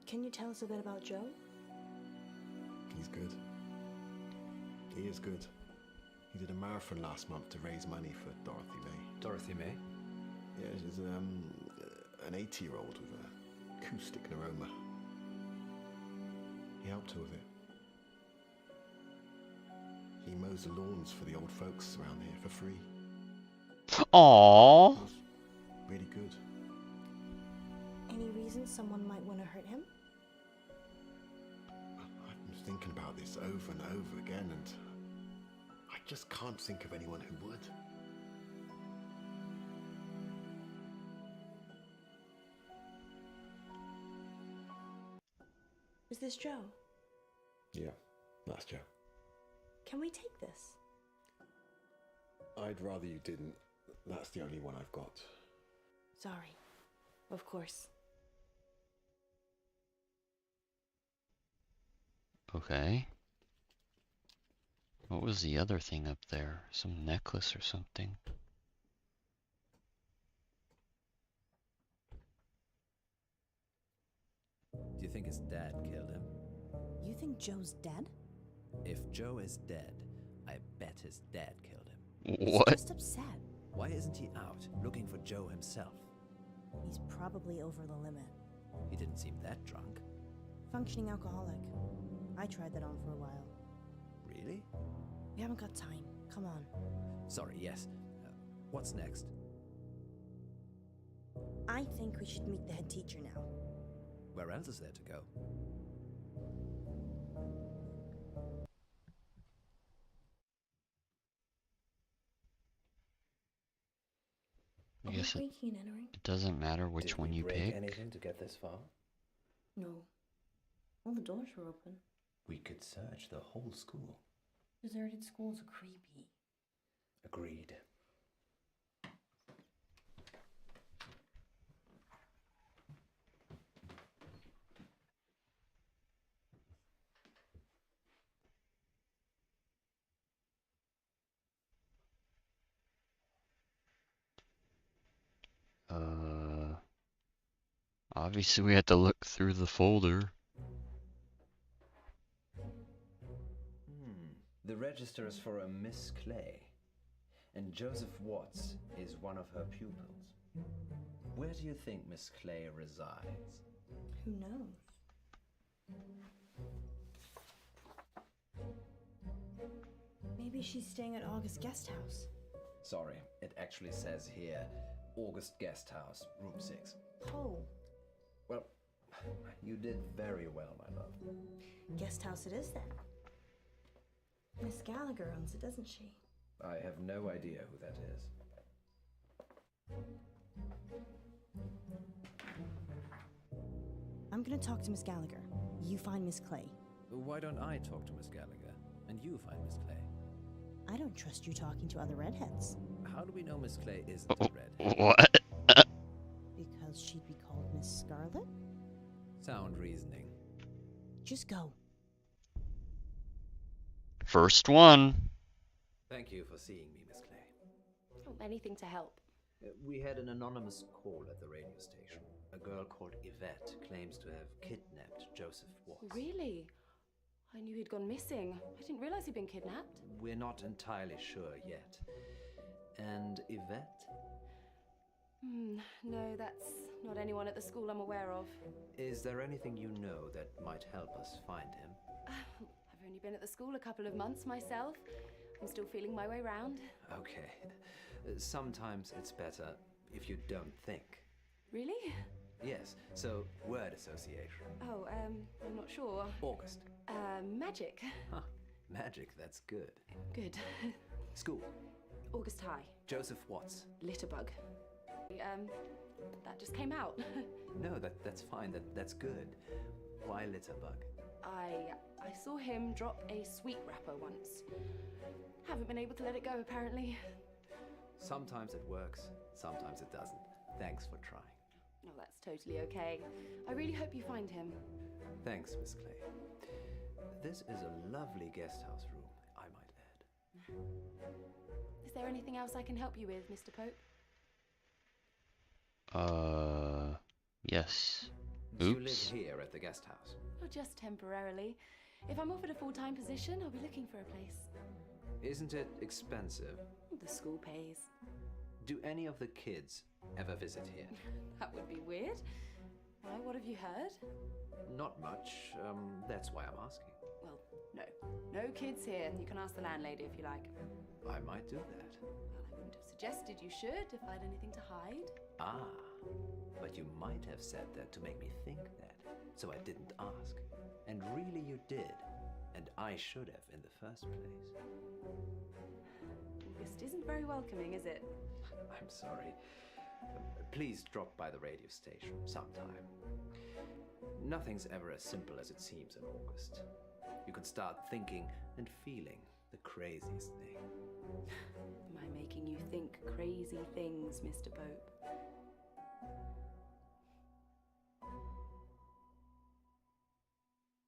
Can you tell us a bit about Joe? He's good. He is good. He did a marathon last month to raise money for Dorothy May. Dorothy May? Yeah, she's an 80-year-old with an acoustic neuroma. He helped her with it. He mows the lawns for the old folks around here for free. Aww. He was really good. Any reason someone might want to hurt him? I've been thinking about this over and over again, and I just can't think of anyone who would. Is this Joe? Yeah, that's Joe. Can we take this? I'd rather you didn't. That's the only one I've got. Sorry. Of course. Okay. What was the other thing up there? Some necklace or something. Do you think his dad killed him? You think Joe's dead? If Joe is dead, I bet his dad killed him. He's What? just upset. Why isn't he out looking for Joe himself? He's probably over the limit. He didn't seem that drunk. Functioning alcoholic. I tried that on for a while. Really? We haven't got time. Come on. Sorry, yes. What's next? I think we should meet the head teacher now. Where else is there to go? I guess it Breaking and entering? doesn't matter which Did one we you break pick. anything to get this far? No. All the doors were open. We could search the whole school. Deserted schools are creepy. Agreed. Obviously we had to look through the folder. The register is for a Miss Clay, and Joseph Watts is one of her pupils. Where do you think Miss Clay resides? Who knows? Maybe she's staying at August guest house. Sorry, it actually says here, August Guest House, room 6. Oh, Well, you did very well, my love. guest house it is then. Miss Gallagher owns it, doesn't she? I have no idea who that is. I'm gonna talk to Miss Gallagher. You find Miss Clay. Why don't I talk to Miss Gallagher, and you find Miss Clay? I don't trust you talking to other redheads. How do we know Miss Clay isn't a redhead? What? Because she'd be called Miss Scarlet? Sound reasoning. Just go. First one. Thank you for seeing me, Miss Clay. Oh, anything to help. We had an anonymous call at the radio station. A girl called Yvette claims to have kidnapped Joseph Watts. Really? I knew he'd gone missing. I didn't realize he'd been kidnapped. We're not entirely sure yet. And Yvette? No, that's not anyone at the school I'm aware of. Is there anything you know that might help us find him? I've only been at the school a couple of months myself. I'm still feeling my way round. Okay. Sometimes it's better if you don't think. Really? Yes, so word association. Oh, I'm not sure. August. Magic. Huh, magic, that's good. Good. School. August High. Joseph Watts. Litterbug. That just came out. No, that's fine, that's good. Why Litterbug? I saw him drop a sweet wrapper once. Haven't been able to let it go, apparently. Sometimes it works, sometimes it doesn't. Thanks for trying. No, that's totally okay. I really hope you find him. Thanks, Miss Clay. This is a lovely guest house room, I might add. Is there anything else I can help you with, Mr. Pope? Yes. Do you live Oops. here at the guest house? Or just temporarily. If I'm offered a full-time position, I'll be looking for a place. Isn't it expensive? The school pays. Do any of the kids ever visit here? That would be weird. Why, what have you heard? Not much, that's why I'm asking. Well, no. No kids here. You can ask the landlady if you like. I might do that. Well, I wouldn't have suggested you should if I had anything to hide. Ah, but you might have said that to make me think that, so I didn't ask. And really you did, and I should have in the first place. August isn't very welcoming, is it? I'm sorry. Please drop by the radio station sometime. Nothing's ever as simple as it seems in August. You can start thinking and feeling the craziest thing. Am I making you think crazy things, Mr. Pope?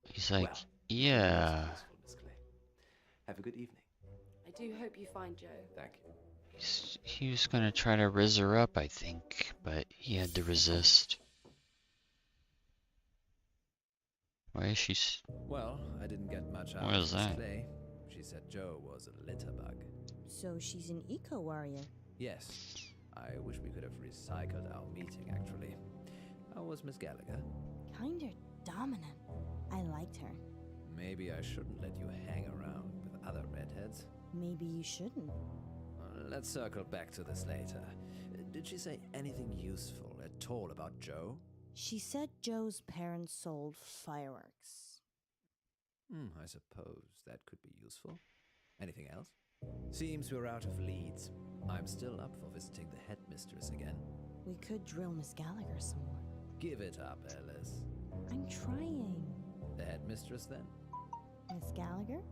He's like, Well, yeah. that's useful, Miss Clay. Have a good evening. I do hope you find Joe. Thank you. He was gonna try to rizz her up, I think, but he had to resist. Why is she? Well, I didn't get much out What of is Miss that? Clay. She said Joe was a litterbug. So she's an eco-warrior. Yes. I wish we could have recycled our meeting, actually. How was Miss Gallagher? Kinda dominant. I liked her. Maybe I shouldn't let you hang around with other redheads. Maybe you shouldn't. Let's circle back to this later. Did she say anything useful at all about Joe? She said Joe's parents sold fireworks. I suppose that could be useful. Anything else? Seems we're out of leads. I'm still up for visiting the headmistress again. We could drill Miss Gallagher some more. Give it up, Alice. I'm trying. The headmistress, then? Miss Gallagher?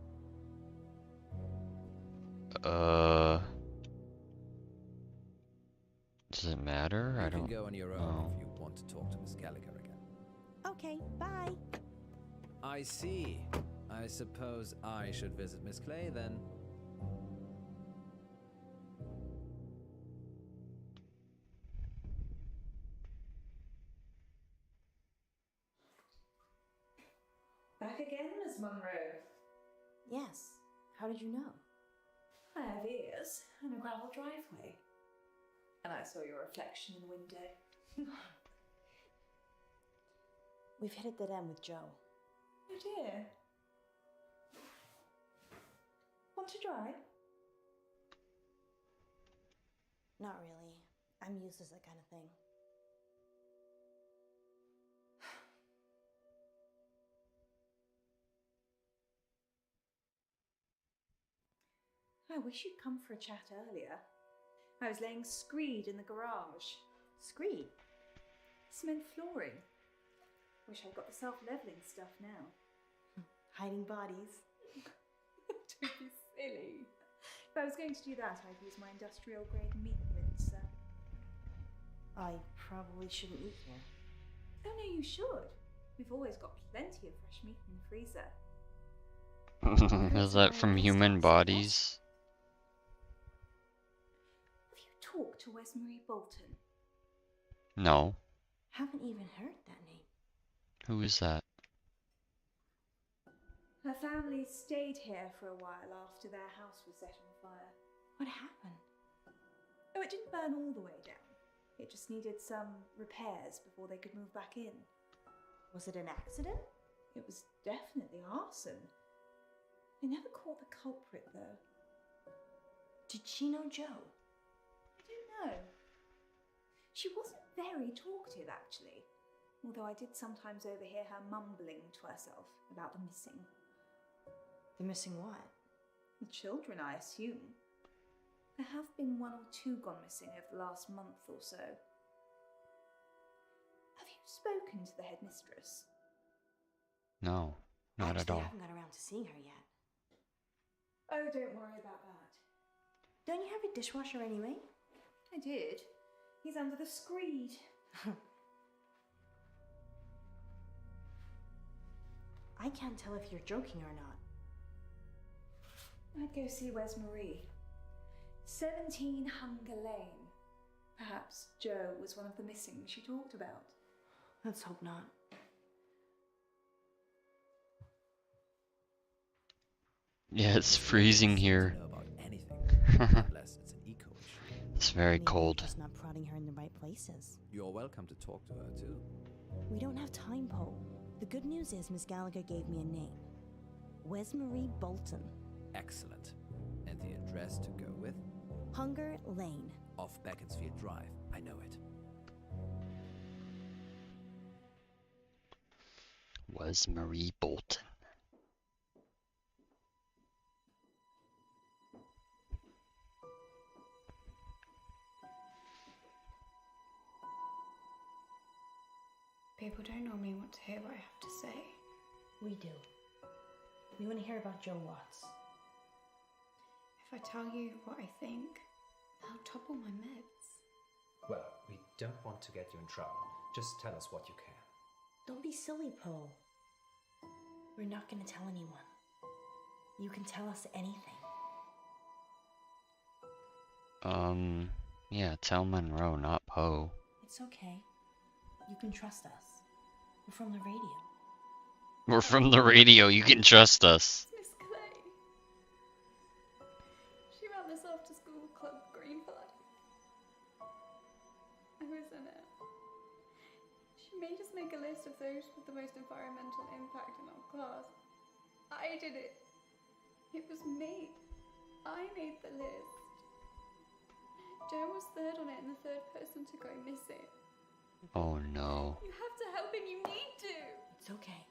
Does it matter? You I can don't go on your own know. if you want to talk to Miss Gallagher again. Okay, bye. I see. I suppose I should visit Miss Clay, then. Back again, Miss Munro. Yes. How did you know? I have ears and a gravel driveway. And I saw your reflection in the window. We've hit a dead end with Joe. Oh dear. Want to drive? Not really. I'm used to that kind of thing. I wish you'd come for a chat earlier. I was laying screed in the garage. Screed? Cement flooring. Wish I'd got the self-leveling stuff now. Hiding bodies. Don't be silly. If I was going to do that, I'd use my industrial grade meat rinser. I probably shouldn't eat here. Oh no, you should. We've always got plenty of fresh meat in the freezer. Is that from human bodies? Have you talked to Wesmarie Bolton? No. Haven't even heard that name. Who is that? Her family stayed here for a while after their house was set on fire. What happened? Oh, it didn't burn all the way down. It just needed some repairs before they could move back in. Was it an accident? It was definitely arson. They never caught the culprit, though. Did she know Joe? I don't know. She wasn't very talkative, actually. Although I did sometimes overhear her mumbling to herself about the missing. The missing what? The children, I assume. There have been 1 or 2 gone missing over the last month or so. Have you spoken to the headmistress? No, not at Actually, I all. haven't got around to seeing her yet. Oh, don't worry about that. Don't you have a dishwasher anyway? I did. He's under the screed. I can't tell if you're joking or not. I'd go see Where's Marie. 17 Hunger Lane. Perhaps Joe was one of the missing she talked about. Let's hope not. Yeah, it's freezing here. Know about anything, unless it's an eco issue. It's very Maybe cold. Just not prodding her in the right places. You're welcome to talk to her too. We don't have time, Poe. The good news is Miss Gallagher gave me a name. Wes Marie Bolton. Excellent. And the address to go with? Hunger Lane. Off Beaconsfield Drive. I know it. Was Marie Bolton. People don't normally want to hear what I have to say. We do. We want to hear about Joe Watts. If I tell you what I think, I'll topple my meds. Well, we don't want to get you in trouble. Just tell us what you can. Don't be silly, Poe. We're not going to tell anyone. You can tell us anything. Yeah, tell Munro, not Poe. It's okay. You can trust us. We're from the radio. We're from the radio, you can trust us. Miss Clay. She ran this after school club Greenfly. I was in it. She made us make a list of those with the most environmental impact in our class. I did it. It was me. I made the list. Joe was third on it and the third person to go missing. Oh no. You have to help and you need to. It's okay.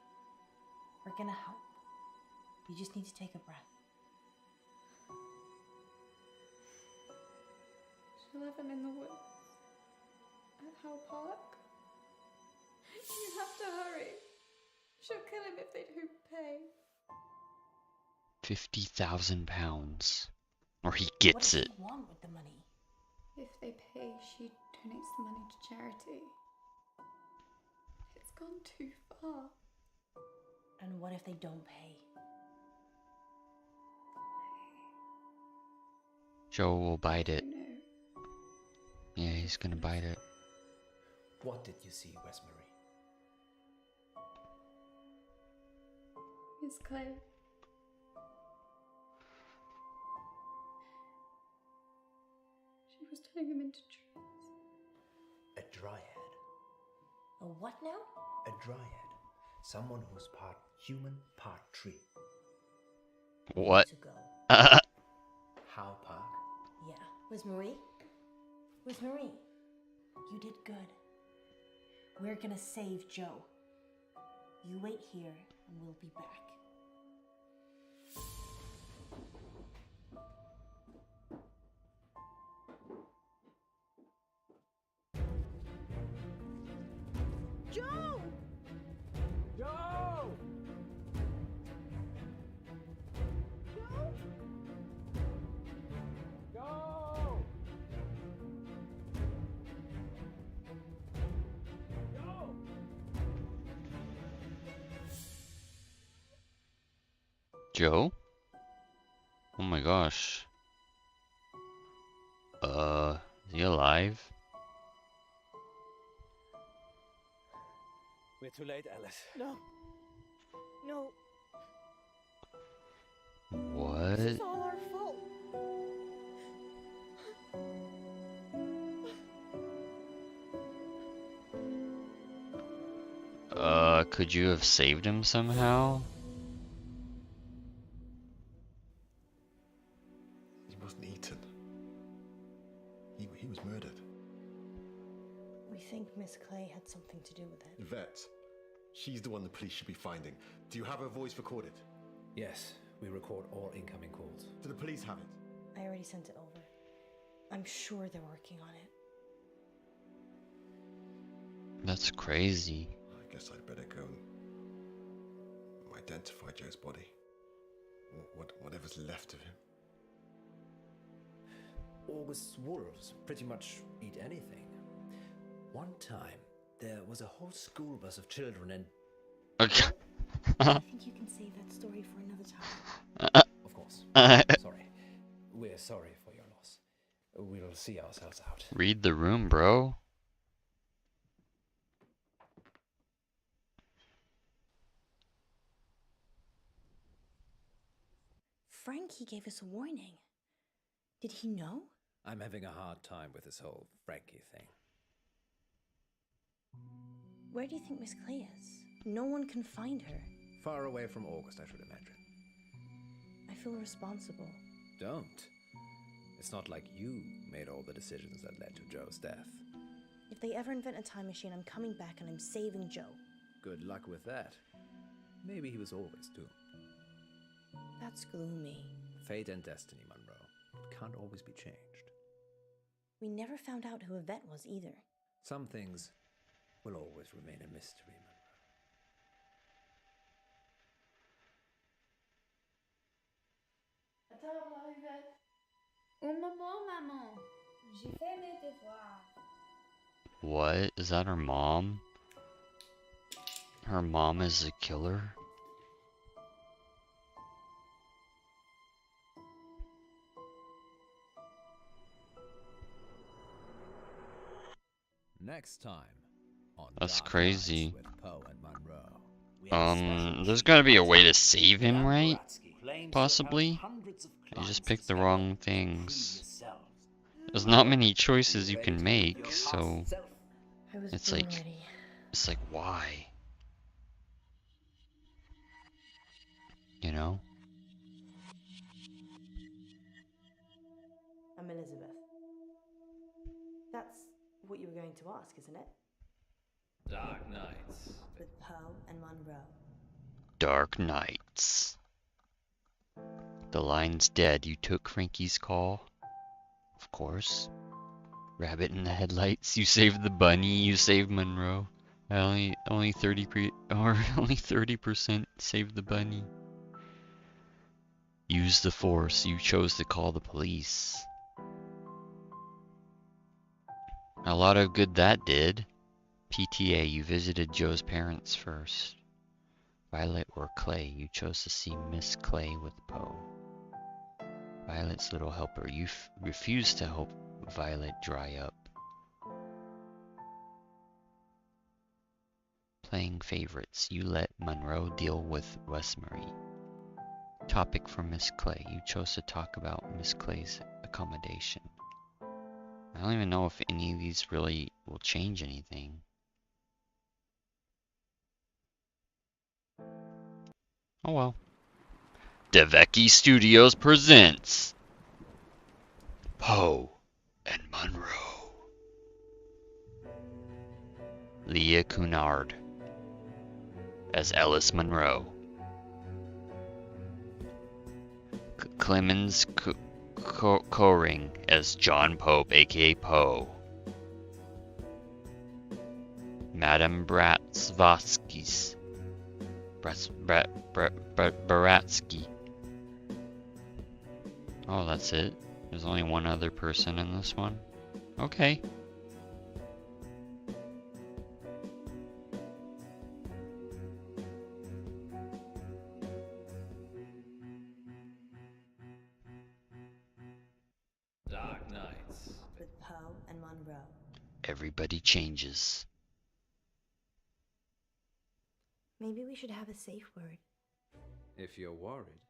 We're gonna help. You just need to take a breath. She'll have him in the woods. At Howe Park. You have to hurry. She'll kill him if they don't pay. £50,000. Or he gets what it. does he want with the money? If they pay, she donates the money to charity. It's gone too far. And what if they don't pay? Joe will bite it. No. Yeah, he's gonna bite it. What did you see, Wes Marie? Miss Clay. She was turning him into trees. A dryad. A what now? A dryad. Someone who's part human, part tree. What? To go. Howe Park? Yeah. Where's Marie? Where's Marie? You did good. We're gonna save Joe. You wait here and we'll be back. Joe! Joe! Joe! Joe! Joe? Oh my gosh. Is he alive? We're too late, Alice. No. No. What? It's all our fault. Could you have saved him somehow? He wasn't eaten. He was murdered. We think Miss Clay had something to do with it. Yvette, she's the one the police should be finding. Do you have her voice recorded? Yes, we record all incoming calls. Do the police have it? I already sent it over. I'm sure they're working on it. That's crazy. I guess I'd better go and identify Joe's body. Whatever's left of him. August's wolves pretty much eat anything. One time, there was a whole school bus of children and... Okay. I think you can save that story for another time. Of course. Sorry. We're sorry for your loss. We'll see ourselves out. Read the room, bro. Frankie gave us a warning. Did he know? I'm having a hard time with this whole Frankie thing. Where do you think Miss Clay is? No one can find her. Far away from August, I should imagine. I feel responsible. Don't. It's not like you made all the decisions that led to Joe's death. If they ever invent a time machine, I'm coming back and I'm saving Joe. Good luck with that. Maybe he was always doomed. That's gloomy. Fate and destiny, Munro. It can't always be changed. We never found out who Yvette was either. Some things will always remain a mystery, Munro. Attends, moi, Yvette. Un moment, maman. J'ai fait mes devoirs. What? Is that her mom? Her mom is a killer? Next time on That's Dark crazy. Nights with Poe and Munro. There's gotta be a way to save him, right? Possibly? You just picked the wrong things. There's not many choices you can make, so it's like, why? You know? I'm Elizabeth. That's what you were going to ask, isn't it? Dark Nights. With Poe and Munro. Dark Nights. The line's dead. You took Frankie's call? Of course. Rabbit in the headlights. You saved the bunny. You saved Munro. Only 30% saved the bunny. Use the force. You chose to call the police. A lot of good that did. PTA, you visited Joe's parents first. Violet or Clay, you chose to see Miss Clay with Poe. Violet's little helper, you refused to help Violet dry up. Playing favorites, you let Munro deal with Westbury. Topic for Miss Clay, you chose to talk about Miss Clay's accommodation. I don't even know if any of these really will change anything. Oh well. Devecchi Studios presents Poe and Munro. Leah Cunard as Ellis Munro. Clemens Coring as John Pope, aka Poe. Madame Baratsky. Oh, that's it? There's only one other person in this one? Okay. Dark Nights. With Poe and Munro. Everybody changes. Maybe we should have a safe word. If you're worried,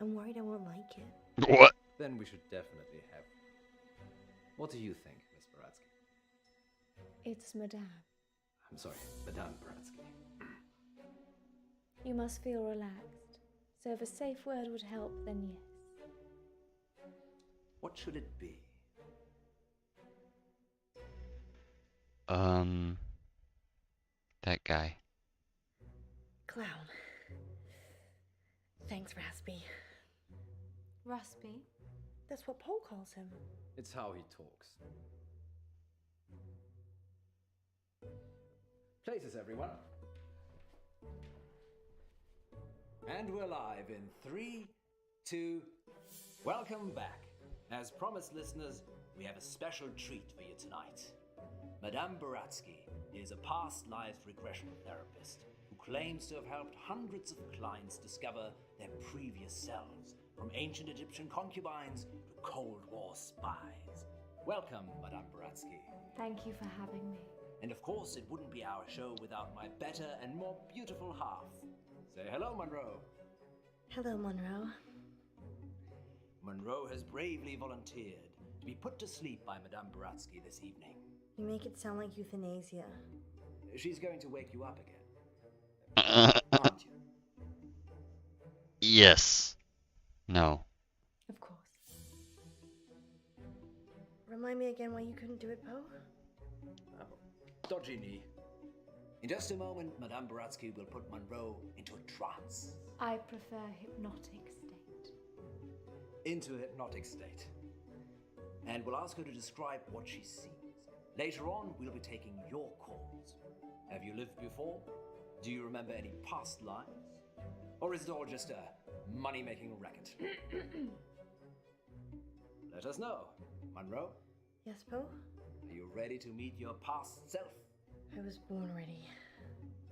I'm worried I won't like it. What? then we should definitely have. What do you think, Miss Baratsky? It's Madame. I'm sorry, Madame Baratsky. You must feel relaxed. So if a safe word would help, then yes. What should it be? That guy. Clown. Thanks, Raspy. Raspy? That's what Paul calls him. It's how he talks. Places, everyone. And we're live in 3, 2... Welcome back. As promised, listeners, we have a special treat for you tonight. Madame Baratsky is a past life regression therapist who claims to have helped hundreds of clients discover their previous selves, from ancient Egyptian concubines to Cold War spies. Welcome, Madame Baratsky. Thank you for having me. And of course, it wouldn't be our show without my better and more beautiful half. Say hello, Munro. Hello, Munro. Munro has bravely volunteered to be put to sleep by Madame Baratsky this evening. You make it sound like euthanasia. She's going to wake you up again. Aren't you? Yes. No. Of course. Remind me again why you couldn't do it, Poe? Dodgy knee. In just a moment, Madame Baratsky will put Munro into a trance. I prefer hypnotic state. Into a hypnotic state. And we'll ask her to describe what she sees. Later on, we'll be taking your calls. Have you lived before? Do you remember any past lives? Or is it all just a money-making racket? Let us know. Munro, Yes, Poe? are you ready to meet your past self? I was born ready.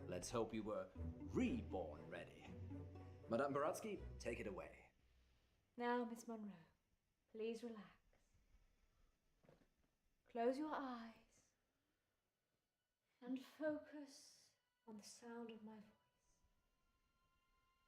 Let's hope you were reborn ready. Madame Baratsky, take it away. Now, Miss Munro, please relax. Close your eyes and focus on the sound of my voice.